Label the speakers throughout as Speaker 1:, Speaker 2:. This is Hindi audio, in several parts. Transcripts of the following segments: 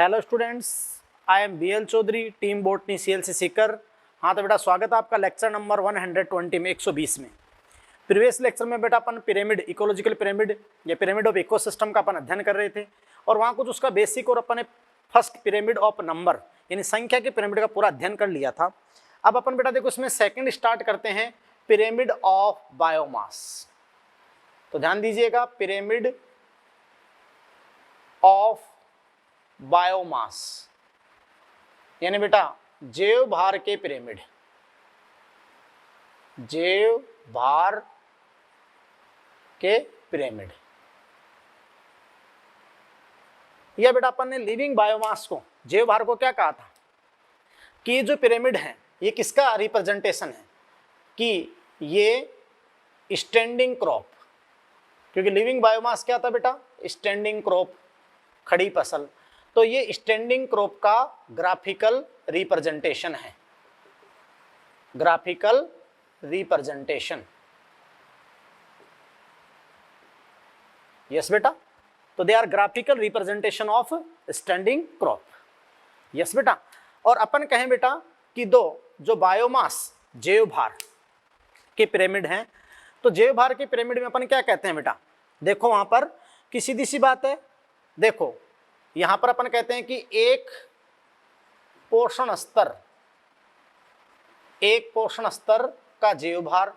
Speaker 1: Hello students, I am BL Chaudhary, team botany CLC Sikar. हाँ तो बेटा स्वागत है आपका लेक्चर नंबर 120 में 120 में। प्रीवियस लेक्चर में बेटा अपन पिरामिड, इकोलॉजिकल पिरामिड या पिरामिड ऑफ इकोसिस्टम का अपन अध्ययन कर रहे थे और वहाँ कुछ उसका बेसिक और अपन ने फर्स्ट पिरामिड ऑफ नंबर यानी संख्या के पिरामिड का पूरा अध्ययन कर लिया था। अब अपन बेटा देखो इसमें सेकेंड स्टार्ट करते हैं, पिरामिड ऑफ बायोमास। तो ध्यान दीजिएगा, पिरामिड ऑफ बायोमास यानी बेटा जैव भार के पिरामिड, जैव भार के पिरामिड। यह बेटा अपन ने लिविंग बायोमास को, जैव भार को क्या कहा था कि ये जो पिरामिड है ये किसका रिप्रेजेंटेशन है कि ये स्टैंडिंग क्रॉप, क्योंकि लिविंग बायोमास क्या था बेटा, स्टैंडिंग क्रॉप, खड़ी फसल। तो ये स्टैंडिंग क्रॉप का ग्राफिकल रिप्रेजेंटेशन है, ग्राफिकल रिप्रेजेंटेशन। यस बेटा, तो they are graphical representation of standing crop. Yes बेटा, और अपन कहें बेटा कि दो जो बायोमास जैव भार के पिरामिड हैं, तो जैव भार के पिरामिड में अपन क्या कहते हैं बेटा, देखो वहां पर कि सीधी सी बात है, देखो यहां पर अपन कहते हैं कि एक पोषण स्तर, एक पोषण स्तर का जैव भार।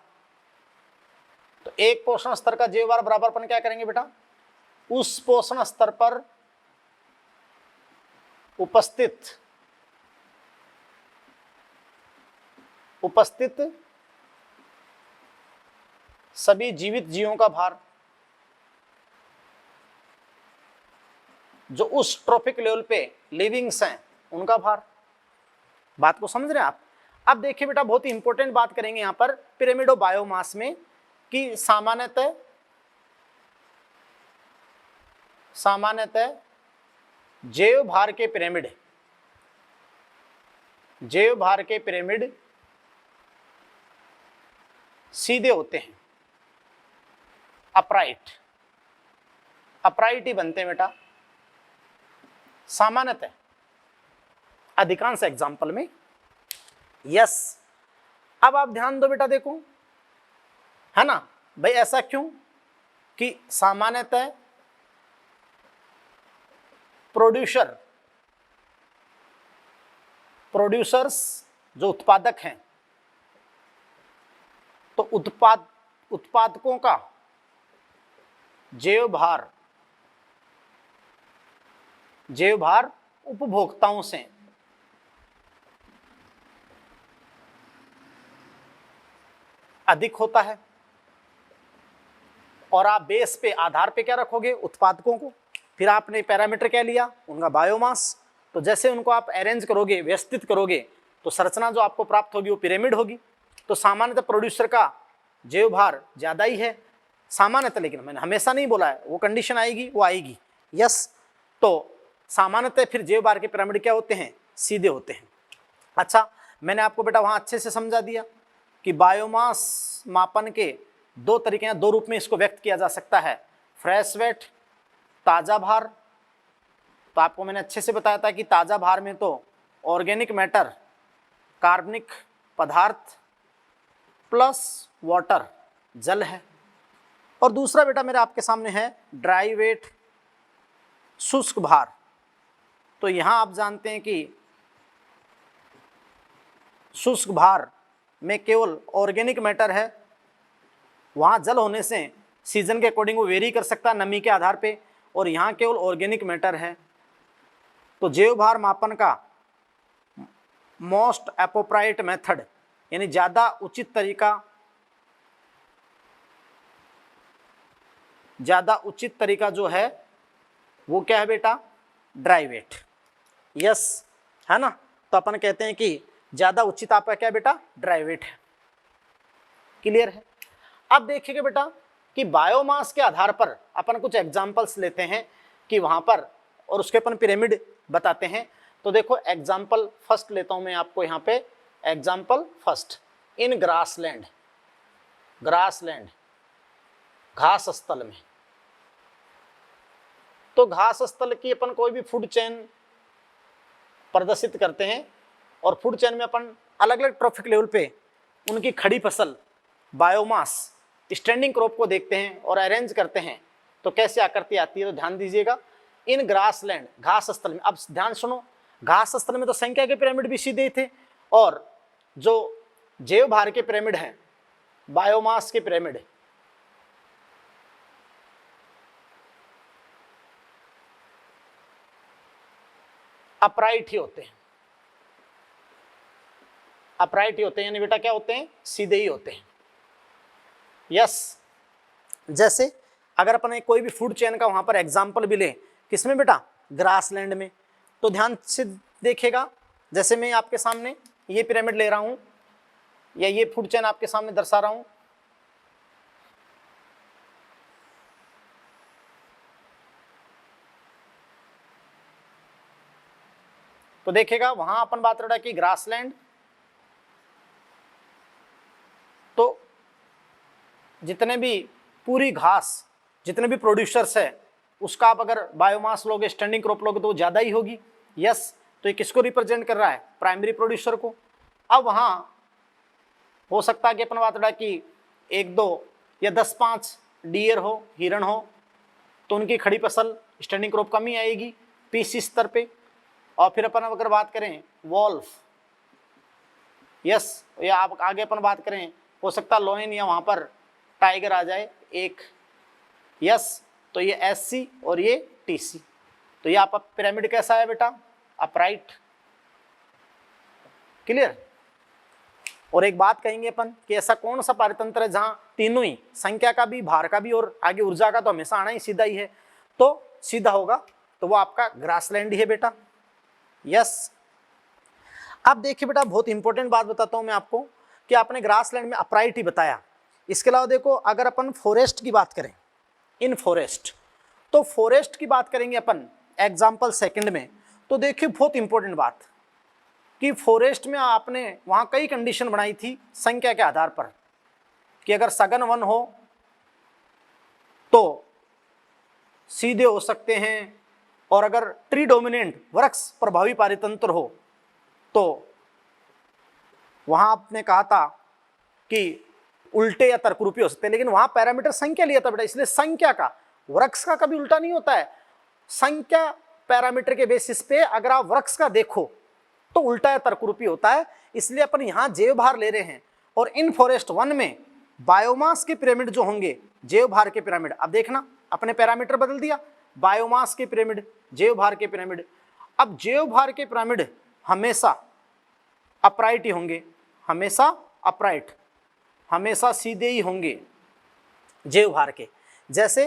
Speaker 1: तो एक पोषण स्तर का जैव भार बराबर अपन क्या करेंगे बेटा, उस पोषण स्तर पर उपस्थित सभी जीवित जीवों का भार, जो उस ट्रॉफिक लेवल पे लिविंग्स हैं उनका भार। बात को समझ रहे हैं आप। अब देखिए बेटा, बहुत ही इंपॉर्टेंट बात करेंगे यहां पर पिरामिड ऑफ बायोमास में कि सामान्यतः जैव भार के पिरामिड, जैव भार के पिरामिड सीधे होते हैं, अपराइट ही बनते हैं बेटा सामान्यतः, अधिकांश एग्जाम्पल में। यस, अब आप ध्यान दो बेटा, देखो है ना भाई, ऐसा क्यों कि सामान्यतः प्रोड्यूसर्स जो उत्पादक हैं, तो उत्पादकों का जैव भार उपभोक्ताओं से अधिक होता है। और आप बेस पे, आधार पे क्या रखोगे, उत्पादकों को। फिर आपने पैरामीटर क्या लिया, उनका बायोमास। तो जैसे उनको आप अरेंज करोगे, व्यवस्थित करोगे, तो संरचना जो आपको प्राप्त होगी वो पिरामिड होगी। तो सामान्यतः प्रोड्यूसर का जैव भार ज्यादा ही है सामान्यतः, लेकिन मैंने हमेशा नहीं बोला है, वो कंडीशन आएगी, वो आएगी। यस, तो सामान्यतः फिर जैव भार के पिरामिड क्या होते हैं, सीधे होते हैं। अच्छा, मैंने आपको बेटा वहां अच्छे से समझा दिया कि बायोमास मापन के दो तरीके हैं, दो रूप में इसको व्यक्त किया जा सकता है, फ्रेश वेट, ताजा भार। तो आपको मैंने अच्छे से बताया था कि ताजा भार में तो ऑर्गेनिक मैटर, कार्बनिक पदार्थ प्लस वाटर, जल है। और दूसरा बेटा मेरा आपके सामने है ड्राई वेट, शुष्क भार। तो यहां आप जानते हैं कि शुष्क भार में केवल ऑर्गेनिक मैटर है, वहां जल होने से सीजन के अकॉर्डिंग वो वेरी कर सकता है नमी के आधार पे, और यहां केवल ऑर्गेनिक मैटर है। तो जैव भार मापन का मोस्ट एप्रोप्रिएट मेथड यानी ज्यादा उचित तरीका जो है वो क्या है बेटा, ड्राई वेट। यस, है ना। तो अपन कहते हैं कि ज्यादा उचित आपका क्या बेटा, ड्राई वेट है। क्लियर है। अब देखिएगा बेटा कि बायोमास के आधार पर अपन कुछ एग्जांपल्स लेते हैं कि वहां पर, और उसके अपन पिरामिड बताते हैं। तो देखो एग्जांपल फर्स्ट लेता हूं मैं आपको यहां पे, एग्जांपल फर्स्ट, इन ग्रासलैंड, घास स्थल में। तो घास स्थल की अपन कोई भी फूड चेन प्रदर्शित करते हैं। और फूड चेन में अपन अलग अलग ट्रॉफिक लेवल पे उनकी खड़ी फसल, बायोमास, स्टैंडिंग क्रॉप को देखते हैं और अरेंज करते हैं तो कैसे आकृति आती है। तो ध्यान दीजिएगा, इन ग्रासलैंड, घास स्थल में, अब ध्यान सुनो, घास स्थल में तो संख्या के पिरामिड भी सीधे थे, और जो जैव भार के पिरामिड हैं, बायोमास के पिरामिड, अपराइट ही होते हैं। अपराइट ही होते हैं, यानी बेटा क्या होते हैं, सीधे ही होते हैं। यस, जैसे अगर अपन कोई भी फूड चेन का वहां पर एग्जांपल भी लें, किसमें बेटा, ग्रासलैंड में, तो ध्यान से देखिएगा, जैसे मैं आपके सामने ये पिरामिड ले रहा हूं या ये फूड चेन आपके सामने दर्शा रहा हूं, तो देखिएगा वहां अपन बात कर रहा है कि ग्रासलैंड, तो जितने भी पूरी घास, जितने भी प्रोड्यूसर्स है, उसका आप अगर बायोमास लोगे, स्टैंडिंग क्रॉप लोगे तो ज़्यादा ही होगी। यस, तो ये किसको रिप्रेजेंट कर रहा है, प्राइमरी प्रोड्यूसर को। अब वहाँ हो सकता है कि अपन बात रहा कि 1, 2 या 10, 5 डियर हो, हिरण हो, तो उनकी खड़ी फसल, स्टैंडिंग क्रॉप कम ही आएगी पीसी स्तर पे। और फिर अपन अगर बात करें वॉल्फ, यस, या आप आगे अपन बात करें, हो सकता है लोयन या वहाँ पर टाइगर आ जाए एक, यस, तो ये एससी और ये टीसी। तो ये आपका पिरामिड कैसा है बेटा, अपराइट। क्लियर। और एक बात कहेंगे अपन कि ऐसा कौन सा पारितंत्र है जहां तीनों ही, संख्या का भी, भार का भी और आगे ऊर्जा का तो हमेशा आना ही सीधा ही है, तो सीधा होगा तो वो आपका ग्रासलैंड ही है बेटा। यस। अब देखिए बेटा, बहुत इंपॉर्टेंट बात बताता हूं मैं आपको कि आपने ग्रासलैंड में अपराइट ही बताया। इसके अलावा देखो, अगर अपन फॉरेस्ट की बात करें, इन फॉरेस्ट, तो फॉरेस्ट की बात करेंगे अपन एग्जाम्पल सेकंड में, तो देखिए बहुत इंपॉर्टेंट बात कि फॉरेस्ट में आपने वहाँ कई कंडीशन बनाई थी संख्या के आधार पर कि अगर सघन वन हो तो सीधे हो सकते हैं, और अगर ट्री डोमिनेंट, वृक्ष प्रभावी पारितंत्र हो तो वहाँ आपने कहा था कि उल्टे या तर्करूपी हो सकते हैं। लेकिन वहाँ पैरामीटर संख्या लिया था बेटा, इसलिए संख्या का, वृक्ष का कभी उल्टा नहीं होता है। संख्या पैरामीटर के बेसिस पे अगर आप वृक्ष का देखो तो उल्टा या तर्करूपी होता है, इसलिए अपन यहाँ जैव भार ले रहे हैं। और इन फॉरेस्ट वन में बायोमास के पिरामिड जो होंगे, जैव भार के पिरामिड, अब देखना अपने पैरामीटर बदल दिया, बायोमास के पिरामिड, जैव भार के पिरामिड। अब जैव भार के पिरामिड हमेशा अपराइट ही होंगे, हमेशा अपराइट, हमेशा सीधे ही होंगे जैव भार के। जैसे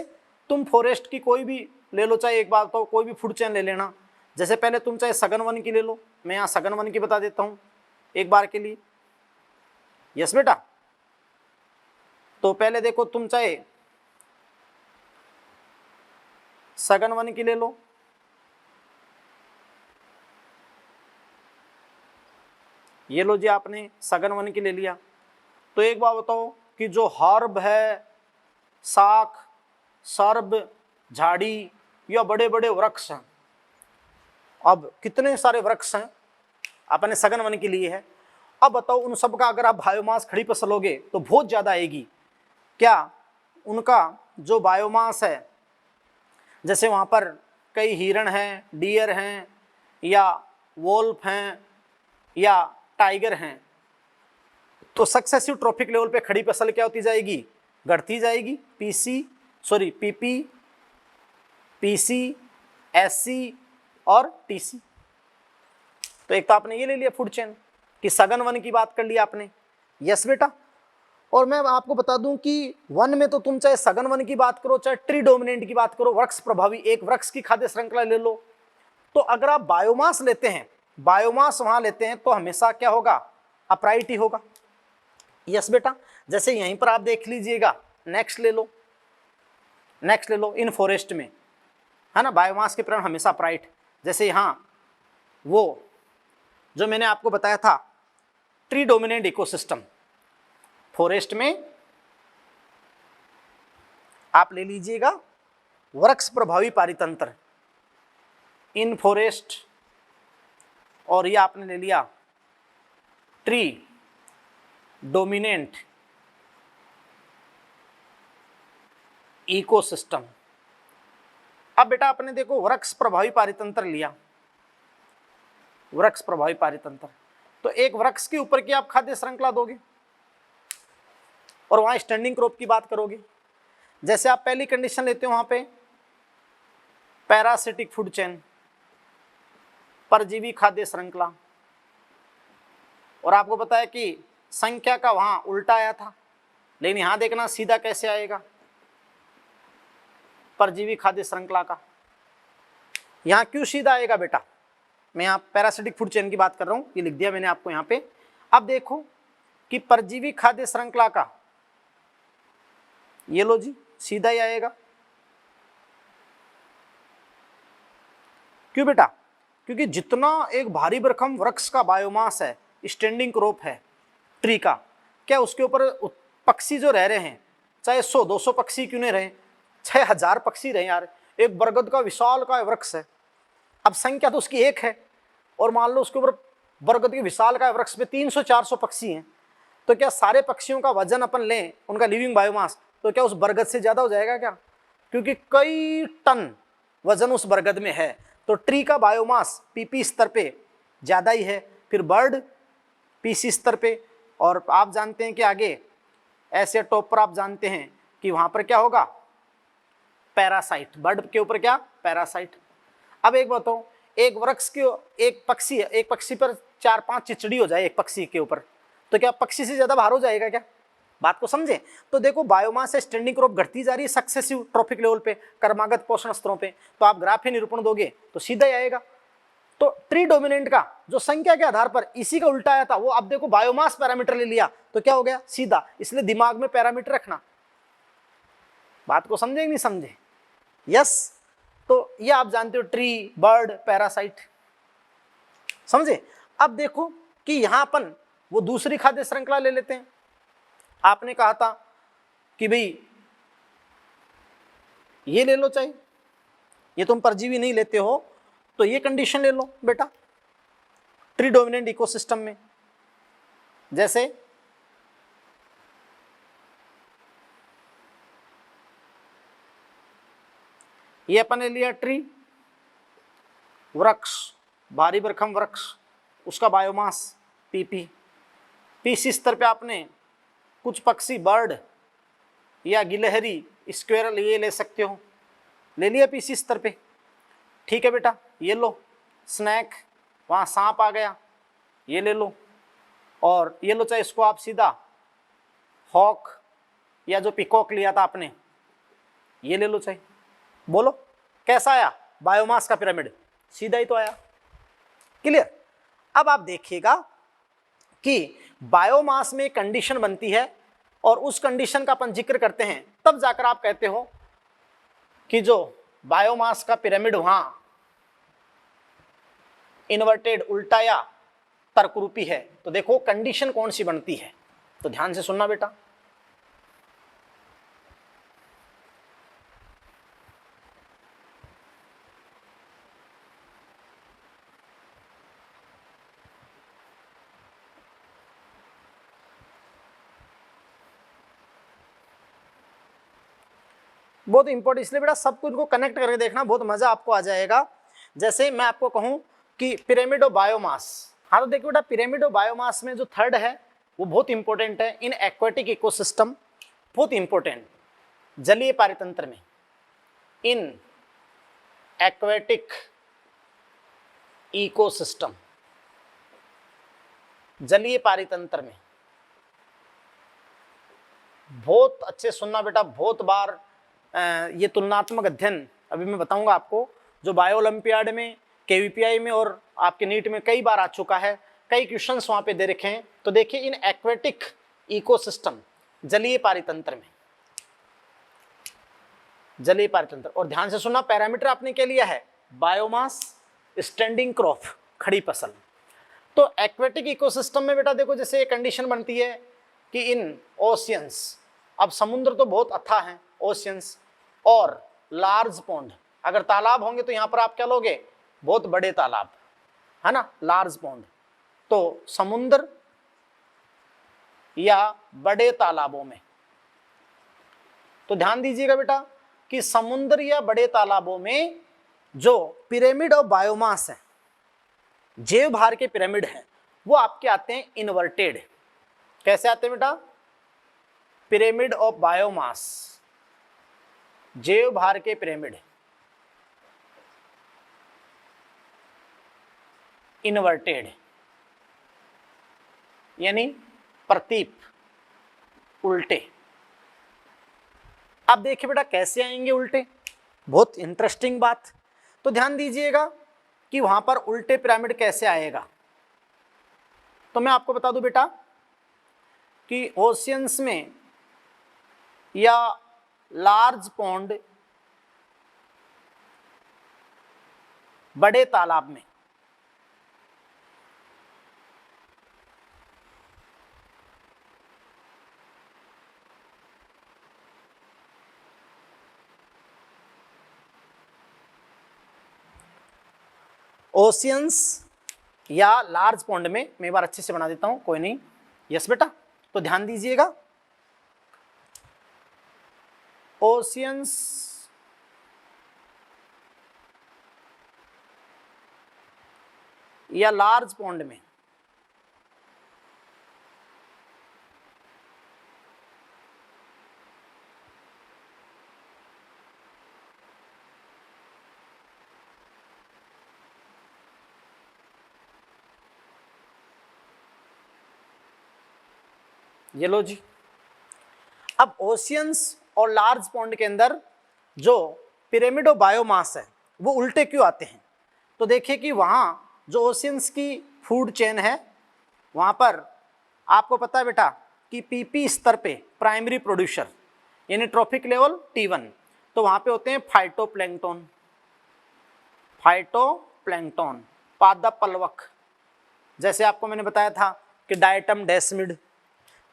Speaker 1: तुम फॉरेस्ट की कोई भी ले लो, चाहे एक बात तो कोई भी फूड चेन ले लेना, जैसे पहले तुम चाहे सघन वन की ले लो, मैं यहाँ सघन वन की बता देता हूँ एक बार के लिए। यस बेटा, तो पहले देखो तुम चाहे सघन वन की ले लो, ये लो जी, आपने सघन वन की ले लिया। तो एक बात बताओ कि जो हर्ब है, शाख, सर्ब, झाड़ी या बड़े बड़े वृक्ष हैं, अब कितने सारे वृक्ष हैं आपने सघन वन के लिए है। अब बताओ उन सब का अगर आप बायोमास खड़ी फसलोगे तो बहुत ज़्यादा आएगी। क्या उनका जो बायोमास है, जैसे वहाँ पर कई हिरण हैं, डियर हैं, या वोल्फ हैं, या टाइगर हैं, तो सक्सेसिव ट्रॉफिक लेवल पे खड़ी फसल क्या होती जाएगी, घटती जाएगी। पीपी, पीसी, एससी और टीसी। तो एक तो आपने ये ले लिया फूड चेन कि सघन वन की बात कर लिया आपने। यस बेटा, और मैं आपको बता दूं कि वन में तो तुम चाहे सघन वन की बात करो, चाहे ट्री डोमिनेंट की बात करो, वृक्ष प्रभावी एक वृक्ष की खाद्य श्रृंखला ले लो, तो अगर आप बायोमास लेते हैं, बायोमास वहां लेते हैं तो हमेशा क्या होगा, अपराइट ही होगा। यस बेटा, जैसे यहीं पर आप देख लीजिएगा, नेक्स्ट ले लो, नेक्स्ट ले लो, इन फॉरेस्ट में है ना बायोमास के परिणाम हमेशा अपराइट। जैसे यहाँ वो जो मैंने आपको बताया था ट्री डोमिनेंट इकोसिस्टम, फॉरेस्ट में आप ले लीजिएगा वृक्ष प्रभावी पारितंत्र, इन फॉरेस्ट और ये आपने ले लिया ट्री डोमिनेंट इकोसिस्टम। अब बेटा आपने देखो वृक्ष प्रभावी पारितंत्र लिया, वृक्ष प्रभावी पारितंत्र, तो एक वृक्ष के ऊपर की आप खाद्य श्रृंखला दोगे और वहां स्टैंडिंग क्रॉप की बात करोगे। जैसे आप पहली कंडीशन लेते हो वहां पे पैरासिटिक फूड चेन, परजीवी खाद्य श्रृंखला, और आपको पता है कि संख्या का वहां उल्टा आया था, लेकिन यहां देखना सीधा कैसे आएगा परजीवी खाद्य श्रृंखला का। यहां क्यों सीधा आएगा बेटा, मैं यहां पैरासिटिक फूड चेन की बात कर रहा हूं, ये लिख दिया मैंने आपको यहां पे। अब देखो कि परजीवी खाद्य श्रृंखला का ये लो जी सीधा ही आएगा। क्यों बेटा, क्योंकि जितना एक भारी भरकम वृक्ष का बायोमास है, स्टैंडिंग क्रॉप है ट्री का, क्या उसके ऊपर पक्षी जो रह रहे हैं, चाहे 100-200 पक्षी क्यों नहीं रहे, 6000 पक्षी रहे यार, एक बरगद का विशाल का वृक्ष है, अब संख्या तो उसकी एक है, और मान लो उसके ऊपर बरगद के विशाल का वृक्ष पे 300-400 पक्षी हैं, तो क्या सारे पक्षियों का वजन अपन लें, उनका लिविंग बायोमास, तो क्या उस बरगद से ज्यादा हो जाएगा क्या, क्योंकि कई टन वजन उस बरगद में है, तो ट्री का बायोमास पीपी स्तर पे ज्यादा ही है, फिर बर्ड पीसी स्तर पे, और आप जानते हैं कि आगे ऐसे टॉप पर आप जानते हैं कि वहां पर क्या होगा पैरासाइट, बर्ड के ऊपर क्या पैरासाइट। अब एक बताओ, एक वृक्ष के एक पक्षी पर 4-5 चिचड़ी हो जाए एक पक्षी के ऊपर, तो क्या पक्षी से ज्यादा भार हो जाएगा क्या, बात को समझे। तो देखो बायोमास से स्टैंडिंग क्रॉप घटती जा रही है सक्सेसिव ट्रॉफिक लेवल पे, क्रमागत पोषण स्तरों पे, तो आप ग्राफीय निरूपण दोगे तो सीधा ही आएगा। तो ट्री डोमिनेंट का जो संख्या के आधार पर इसी का उल्टा आया था, वो अब देखो बायोमास पैरामीटर ले लिया तो क्या हो गया सीधा, इसलिए दिमाग में पैरामीटर रखना, बात को समझे नहीं समझे, यस। तो ये आप जानते हो ट्री, बर्ड, पैरासाइट, समझे। अब देखो कि यहां अपन वो दूसरी खाद्य श्रृंखला ले लेते हैं। आपने कहा था कि भाई ये ले लो, चाहे ये तुम परजीवी नहीं लेते हो तो ये कंडीशन ले लो बेटा ट्री डोमिनेंट इकोसिस्टम में। जैसे ये अपन ने लिया ट्री, वृक्ष, भारी भरकम वृक्ष, उसका बायोमास पीपी, पीसी स्तर पे आपने कुछ पक्षी, बर्ड या गिलहरी, स्क्वेरल, ये ले सकते हो, ले लिया पीसी स्तर पे, ठीक है बेटा। ये लो स्नैक, वहाँ सांप आ गया, ये ले लो, और ये लो चाहे इसको आप सीधा हॉक या जो पिकॉक लिया था आपने, ये ले लो चाहे। बोलो कैसा आया बायोमास का पिरामिड, सीधा ही तो आया, क्लियर। अब आप देखिएगा कि बायोमास में कंडीशन बनती है और उस कंडीशन का अपन जिक्र करते हैं, तब जाकर आप कहते हो कि जो बायोमास का पिरामिड वहां इन्वर्टेड, उल्टा या तर्करूपी है। तो देखो कंडीशन कौन सी बनती है, तो ध्यान से सुनना बेटा। बहुत इंपॉर्टेंट, इसलिए बेटा सब कुछ को कनेक्ट करके देखना, बहुत मजा आपको आ जाएगा। जैसे मैं आपको कहूं कि पिरामिड ऑफ बायोमास, हाँ तो देखिए बेटा पिरामिड ऑफ बायोमास में जो थर्ड है वो बहुत इंपॉर्टेंट है इन एक्वेटिक इकोसिस्टम, बहुत इंपॉर्टेंट जलीय पारितंत्र में, इन एक्वेटिक इकोसिस्टम, जलीय पारितंत्र में। बहुत अच्छे सुनना बेटा, बहुत बार ये तुलनात्मक अध्ययन अभी मैं बताऊंगा आपको, जो बायो ओलंपियाड में, केवीपीआई में और आपके नीट में कई बार आ चुका है, कई क्वेश्चंस वहां पे दे रखे हैं। तो देखिए इन एक्वेटिक इकोसिस्टम, जलीय पारितंत्र में, जलीय पारितंत्र, और ध्यान से सुनना पैरामीटर आपने क्या लिया है, बायोमास, स्टैंडिंग क्रॉप, खड़ी फसल। तो एक्वेटिक इकोसिस्टम में बेटा देखो जैसे कंडीशन बनती है कि इन ओशियंस, अब समुद्र तो बहुत अथाह है, ओशियंस, और लार्ज पॉन्ड, अगर तालाब होंगे तो यहां पर आप क्या लोगे, बहुत बड़े तालाब, है ना, लार्ज पॉन्ड। तो समुद्र या बड़े तालाबों में, तो ध्यान दीजिएगा बेटा कि समुद्र या बड़े तालाबों में जो पिरामिड ऑफ बायोमास है, जैव भार के पिरामिड हैं, वो आपके आते हैं इन्वर्टेड। कैसे आते हैं बेटा? पिरामिड ऑफ बायोमास, जैव भार के पिरामिड इन्वर्टेड, यानी प्रतीप, उल्टे। अब देखिए बेटा कैसे आएंगे उल्टे, बहुत इंटरेस्टिंग बात। तो ध्यान दीजिएगा कि वहां पर उल्टे पिरामिड कैसे आएगा। तो मैं आपको बता दूं बेटा कि ओशियंस में या लार्ज पॉन्ड, बड़े तालाब में, ओशियंस या लार्ज पॉन्ड में, मैं एक बार अच्छे से बना देता हूं, कोई नहीं। यस बेटा, तो ध्यान दीजिएगा, ओशियंस या लार्ज पॉन्ड में ये लो जी। अब ओशियंस और लार्ज पॉन्ड के अंदर जो पिरामिड ऑफ बायोमास है वो उल्टे क्यों आते हैं? तो देखिए कि वहाँ जो ओशियंस की फूड चेन है, वहाँ पर आपको पता है बेटा कि पीपी स्तर पे प्राइमरी प्रोड्यूसर यानी ट्रॉफिक लेवल T1, तो वहाँ पे होते हैं फाइटोप्लैंक्टन, फाइटोप्लैंक्टन पादप पलवक, जैसे आपको मैंने बताया था कि डायटम डेस्मिड।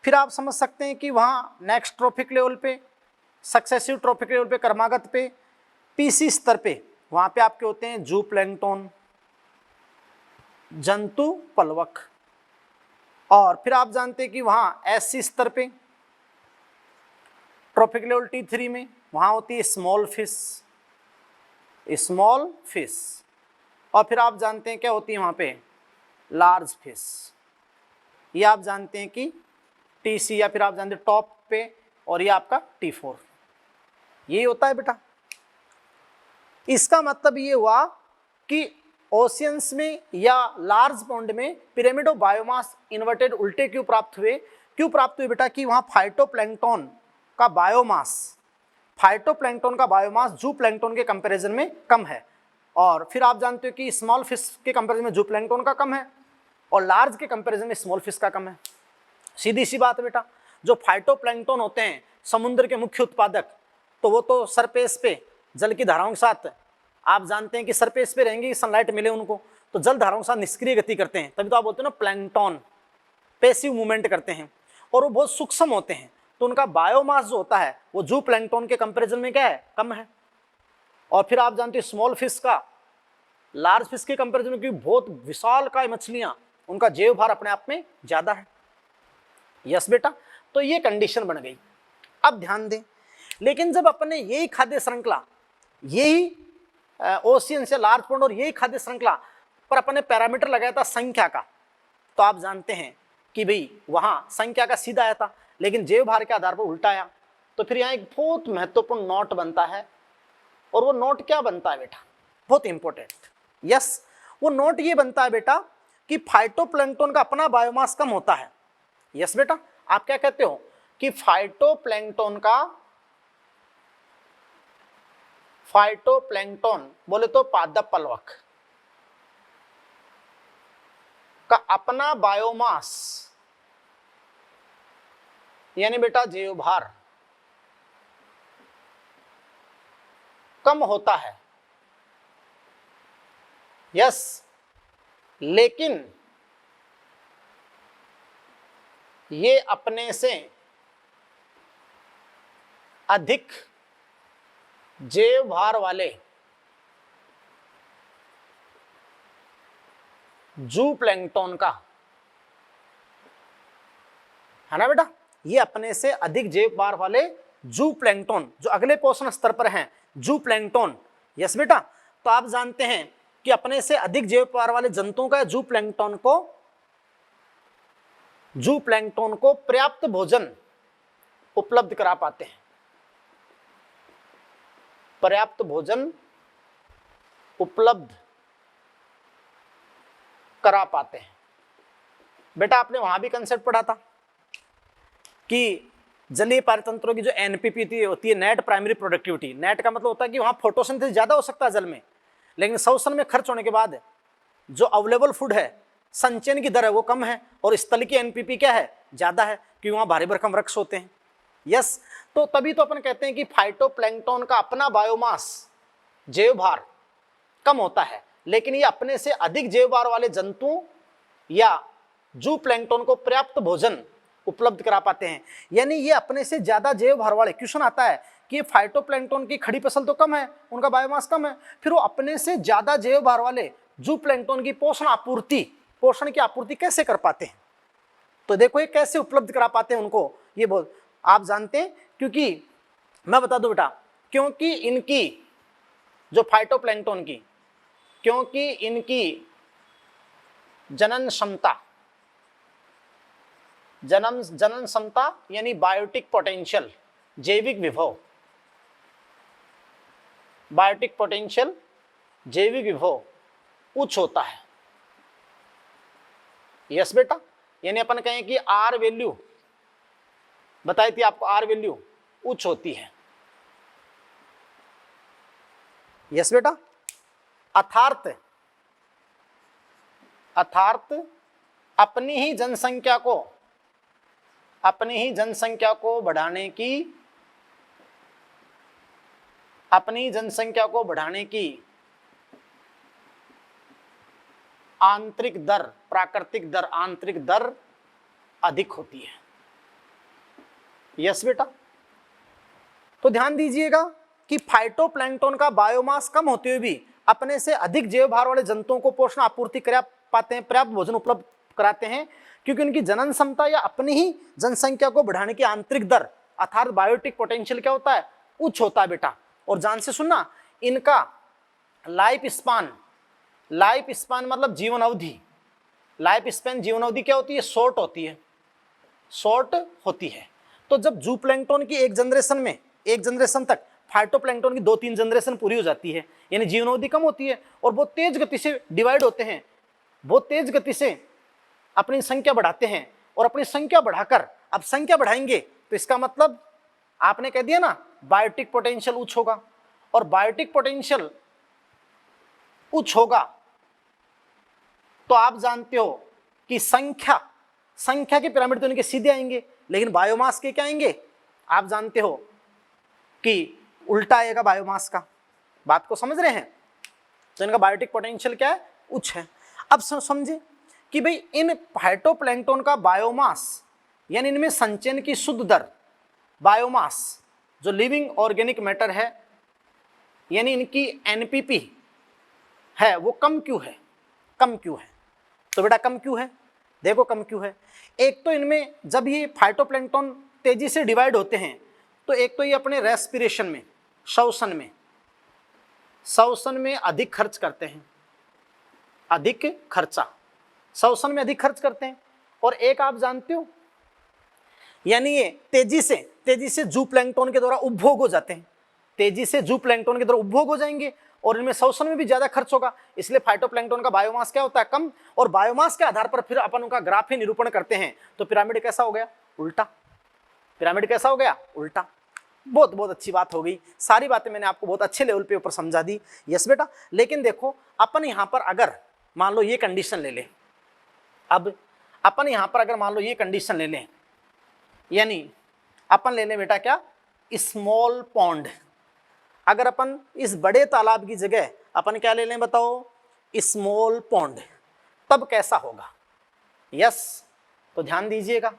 Speaker 1: फिर आप समझ सकते हैं कि वहाँ नेक्स्ट ट्रॉफिक लेवल पे, सक्सेसिव ट्रॉफिक लेवल पे, क्रमागत पे, पीसी स्तर पे वहाँ पे आपके होते हैं जू प्लैंक्टन, जंतु पलवक। और फिर आप जानते हैं कि वहाँ एससी स्तर पे ट्रॉफिक लेवल T3 में वहाँ होती है स्मॉल फिश, स्मॉल फिश। और फिर आप जानते हैं क्या होती है वहाँ पे? Large fish. ये आप जानते हैं कि TC, या फिर आप जानते हैं टॉप पे, और ये आपका T4, यही होता है बेटा। इसका मतलब ये हुआ कि ओशियंस में या लार्ज पॉन्ड में पिरामिड ऑफ बायोमास इन्वर्टेड उल्टे क्यों प्राप्त हुए? क्यों प्राप्त हुए बेटा कि वहाँ फाइटोप्लैंक्टन का बायोमास, फाइटोप्लैंक्टन का बायोमास जू प्लैंक्टन के कंपैरिजन में कम है। और फिर आप जानते हो कि स्मॉल फिश के कंपैरिजन में जू प्लैंक्टन का कम है और लार्ज के कंपैरिजन में स्मॉल फिश का कम है। सीधी सी बात है बेटा, जो फाइटोप्लैंक्टन होते हैं समुद्र के मुख्य उत्पादक, तो वो तो सरफेस पे जल की धाराओं के साथ, आप जानते हैं कि सरफेस पे रहेंगे, सनलाइट मिले उनको, तो जल धाराओं के साथ निष्क्रिय गति करते हैं, तभी तो आप बोलते हैं ना प्लैंक्टन, पैसिव मूवमेंट करते हैं, और वो बहुत सूक्ष्म होते हैं, तो उनका बायोमास जो होता है वो जू प्लैंक्टन के कंपैरिजन में क्या है? कम है। और फिर आप जानते हैं स्मॉल फिश का लार्ज फिश के कंपैरिजन में, क्योंकि बहुत विशालकाय मछलियां, उनका जैव भार अपने आप में ज्यादा है। यस बेटा, तो ये कंडीशन बन गई। अब ध्यान दें, लेकिन जब अपने यही खाद्य श्रृंखला, यही ओशियन से लार्ज पॉन्ड और यही खाद्य श्रृंखला पर अपने पैरामीटर लगाया था संख्या का, तो आप जानते हैं कि भाई वहां संख्या का सीधा आया था, लेकिन जैव भार के आधार पर उल्टा आया। तो फिर यहाँ एक बहुत महत्वपूर्ण नोट बनता है, और वो नोट क्या बनता है बेटा? बहुत इंपॉर्टेंट। यस, वो नोट ये बनता है बेटा कि फाइटोप्लैंक्टन का अपना बायोमास कम होता है। यस बेटा, आप क्या कहते हो कि फाइटोप्लैंक्टन बोले तो पादप पलवक का अपना बायोमास यानी बेटा जैव भार कम होता है। यस, लेकिन ये अपने से अधिक जैव भार वाले जूप्लैंक्टन का, है ना बेटा, ये अपने से अधिक जेब भार वाले जूप्लैंक्टन जो अगले पोषण स्तर पर हैं, जूप्लैंक्टन। यस बेटा, तो आप जानते हैं कि अपने से अधिक जेब भार वाले जंतुओं का जूप्लैंक्टन को पर्याप्त भोजन उपलब्ध करा पाते हैं, पर्याप्त भोजन उपलब्ध करा पाते हैं। बेटा आपने वहां भी कंसेप्ट पढ़ा था कि जलीय पारतंत्रों की जो एनपीपी होती है, नेट प्राइमरी प्रोडक्टिविटी, नेट का मतलब होता है कि वहां फोटोसिंथेसिस ज्यादा हो सकता है जल में, लेकिन शोषण में खर्च होने के बाद जो अवेलेबल फूड है, संचयन की दर है वो कम है, और स्थल की एनपीपी क्या है, ज्यादा है, क्योंकि वहां भारी भरकम वृक्ष होते हैं। यस, तो तभी तो अपन कहते हैं कि फाइटोप्लैंक्टन का अपना बायोमास, जैव भार कम होता है, लेकिन ये अपने से अधिक जैव भार वाले जंतुओं या जूप्लैंक्टन को पर्याप्त भोजन उपलब्ध करा पाते हैं। यानी ये अपने से ज्यादा जैव भार वाले, क्वेश्चन आता है कि फाइटोप्लैंक्टन की खड़ी फसल तो कम है, उनका बायोमास कम है, फिर वो अपने से ज्यादा जैव भार वाले जूप्लैंक्टन की पोषण की आपूर्ति कैसे कर पाते हैं। तो देखो ये कैसे उपलब्ध करा पाते हैं उनको, ये बोल आप जानते हैं, क्योंकि मैं बता दूं बेटा, क्योंकि इनकी जो फाइटोप्लैंक्टन की, क्योंकि इनकी जनन क्षमता यानी बायोटिक पोटेंशियल, जैविक विभव, बायोटिक पोटेंशियल जैविक विभव उच्च होता है। यस बेटा, यानी अपन कहें कि आर वैल्यू बताई थी आपको, आर वैल्यू उच्च होती है। यस बेटा, अर्थात अपनी ही जनसंख्या को बढ़ाने की आंतरिक दर, प्राकृतिक दर, आंतरिक दर अधिक होती है। यस बेटा, तो ध्यान दीजिएगा कि फाइटोप्लैंक्टन का बायोमास कम होते हुए भी अपने से अधिक जैव भार वाले जंतुओं को पोषण आपूर्ति करा पाते हैं, पर्याप्त भोजन उपलब्ध कराते हैं, क्योंकि उनकी जनन क्षमता या अपनी ही जनसंख्या को बढ़ाने की आंतरिक दर अर्थात बायोटिक पोटेंशियल क्या होता है, उच्च होता है बेटा। और ध्यान से सुनना, इनका लाइफ स्पान मतलब जीवन अवधि, लाइफ स्पैन जीवन अवधि क्या होती है, शॉर्ट होती है। तो जब जूप्लैंक्टन की एक जनरेशन तक फाइटोप्लैंक्टन की 2-3 जनरेशन पूरी हो जाती है, यानी जीवन अवधि कम होती है, और बहुत तेज गति से डिवाइड होते हैं, बहुत तेज गति से अपनी संख्या बढ़ाते हैं, और अपनी संख्या बढ़ाकर अब संख्या बढ़ाएंगे, तो इसका मतलब आपने कह दिया ना, बायोटिक पोटेंशियल उच्च होगा, और बायोटिक पोटेंशियल उच्च होगा तो आप जानते हो कि संख्या के पिरामिड तो इनके सीधे आएंगे, लेकिन बायोमास के क्या आएंगे, आप जानते हो कि उल्टा आएगा बायोमास का। बात को समझ रहे हैं? तो इनका बायोटिक पोटेंशियल क्या है, उच्च है। अब समझे कि भाई इन फाइटोप्लैंक्टन का बायोमास यानी इनमें संचयन की शुद्ध दर, बायोमास जो लिविंग ऑर्गेनिक मैटर है यानी इनकी एनपीपी है, वो कम क्यों है? तो बेटा कम क्यों है, देखो कम क्यों है। एक तो इनमें जब ये फाइटोप्लैंक्टन तेजी से डिवाइड होते हैं, तो एक तो ये अपने रेस्पिरेशन में, श्वसन में अधिक खर्च करते हैं, श्वसन में अधिक खर्च करते हैं। और एक आप जानते हो, यानी ये तेजी से जूप्लैंक्टन के द्वारा उपभोग हो जाते हैं, उपभोग हो जाएंगे, और इनमें श्वसन में भी ज्यादा खर्च होगा, इसलिए फाइटोप्लैंक्टन का बायोमास क्या होता है, कम। और बायोमास के आधार पर फिर अपन उनका ग्राफी निरूपण करते हैं, तो पिरामिड कैसा हो गया, उल्टा। बहुत अच्छी बात हो गई, सारी बातें मैंने आपको बहुत अच्छे लेवल पे ऊपर समझा दी। यस बेटा, लेकिन देखो अपन यहां पर अगर मान लो ये कंडीशन ले लें, अब अपन यहां पर अगर मान लो ये कंडीशन ले लें, यानी अपन ले लें बेटा क्या, स्मॉल पॉन्ड। अगर अपन इस बड़े तालाब की जगह अपन क्या ले लें बताओ, स्मॉल पॉन्ड, तब कैसा होगा? यस, तो ध्यान दीजिएगा,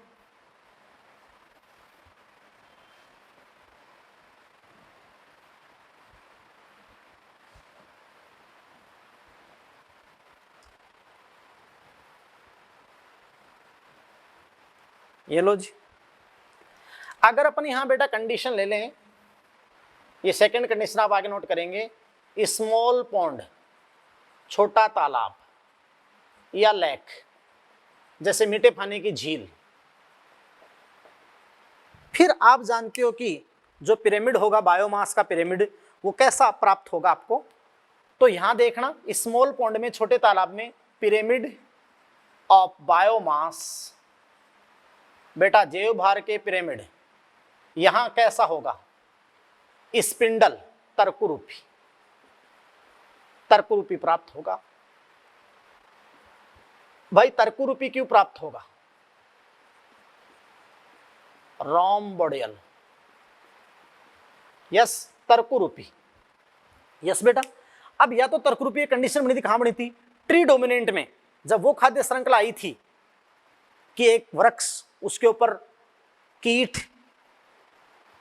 Speaker 1: ये लो जी। अगर अपन यहां बेटा कंडीशन ले लें, ये सेकंड कंडीशन आप आगे नोट करेंगे, स्मॉल पॉन्ड, छोटा तालाब या लेक, जैसे मीठे पानी की झील, फिर आप जानते हो कि जो पिरामिड होगा बायोमास का पिरामिड, वो कैसा प्राप्त होगा आपको। तो यहां देखना, स्मॉल पॉन्ड में, छोटे तालाब में पिरामिड ऑफ बायोमास, बेटा जैव भार के पिरामिड यहां कैसा होगा, स्पिंडल तर्करूपी, तर्करूपी प्राप्त होगा। भाई तर्करूपी क्यों प्राप्त होगा, रोम्बोडियल, यस तर्करूपी, यस बेटा। अब या तो तर्करूपी कंडीशन बनी थी, कहां बनी थी, ट्री डोमिनेंट में, जब वो खाद्य श्रृंखला आई थी कि एक वृक्ष, उसके ऊपर कीट,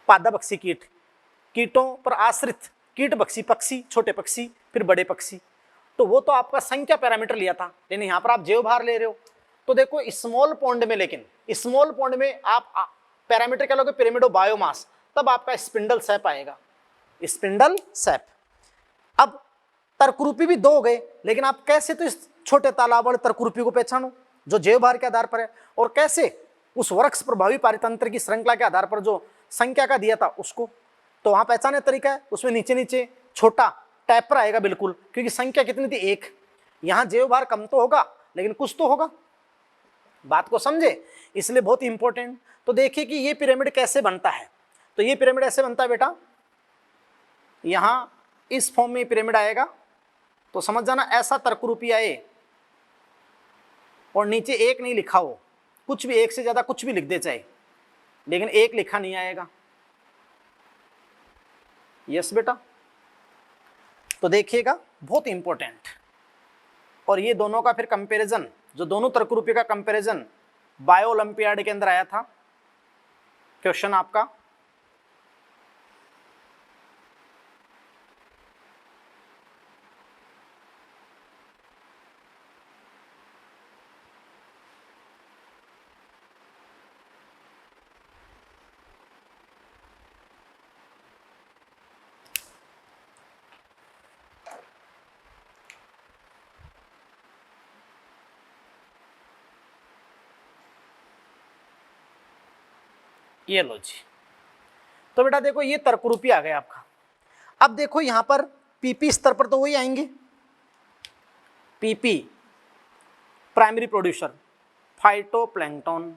Speaker 1: पादपक्षी कीट, कीटों पर आश्रित कीट भक्षी पक्षी, छोटे पक्षी, फिर बड़े पक्षी, तो वो तो आपका संख्या पैरामीटर लिया था, लेकिन यहां पर आप जैव भार ले रहे हो। तो देखो स्मॉल पॉन्ड में, लेकिन स्मॉल पॉन्ड में आप पैरामीटर क्या लोगे, पिरामिड ऑफ बायोमास, तब आपका स्पिंडल सैप आएगा, स्पिंडल सैप। अब तर्करूपी भी दो हो गए, लेकिन आप कैसे तो इस छोटे तालाब वाले तर्करूपी को पहचानो जो जैव भार के आधार पर है, और कैसे उस वृक्ष प्रभावी पारितंत्र की श्रृंखला के आधार पर जो संख्या का दिया था उसको। तो वहां पहचाने तरीका है, उसमें नीचे नीचे छोटा टैपर आएगा बिल्कुल, क्योंकि संख्या कितनी थी, एक। यहां जैव भार कम तो होगा, लेकिन कुछ तो होगा, बात को समझे, इसलिए बहुत इंपॉर्टेंट। तो देखिए कि ये पिरामिड कैसे बनता है। तो ये पिरामिड ऐसे बनता है बेटा, यहां इस फॉर्म में पिरामिड आएगा, तो समझ जाना ऐसा तर्करूपी आए, और नीचे एक नहीं लिखा हो, कुछ भी एक से ज्यादा कुछ भी लिख दे चाहे, लेकिन एक लिखा नहीं आएगा, यस बेटा। तो देखिएगा बहुत इंपॉर्टेंट। और ये दोनों का फिर कंपैरिजन, जो दोनों तर्करूपी का कंपैरिजन बायो ओलंपियाड के अंदर आया था, क्वेश्चन आपका ये लो जी। तो बेटा देखो ये तर्करूपी आ गया आपका। अब देखो यहां पर पीपी स्तर पर तो वही आएंगे, PP primary producer, phytoplankton,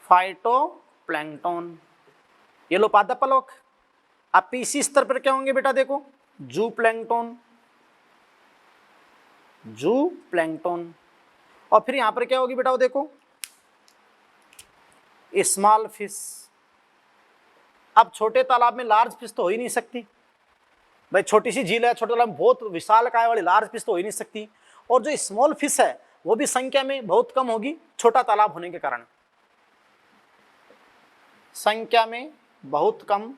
Speaker 1: phytoplankton, ये लो पादपलोक। अब पीसी स्तर पर क्या होंगे बेटा, देखो जू प्लैंक्टन, जू प्लैंक्टन। और फिर यहां पर क्या होगी बेटा, वो देखो स्मॉल फिश। अब छोटे तालाब में लार्ज फिश तो हो ही नहीं सकती भाई, छोटी सी झील है, छोटे तालाब में बहुत विशाल काय वाली लार्ज फिश तो हो ही नहीं सकती। और जो स्मॉल फिश है वो भी संख्या में बहुत कम होगी, छोटा तालाब होने के कारण, संख्या में बहुत कम,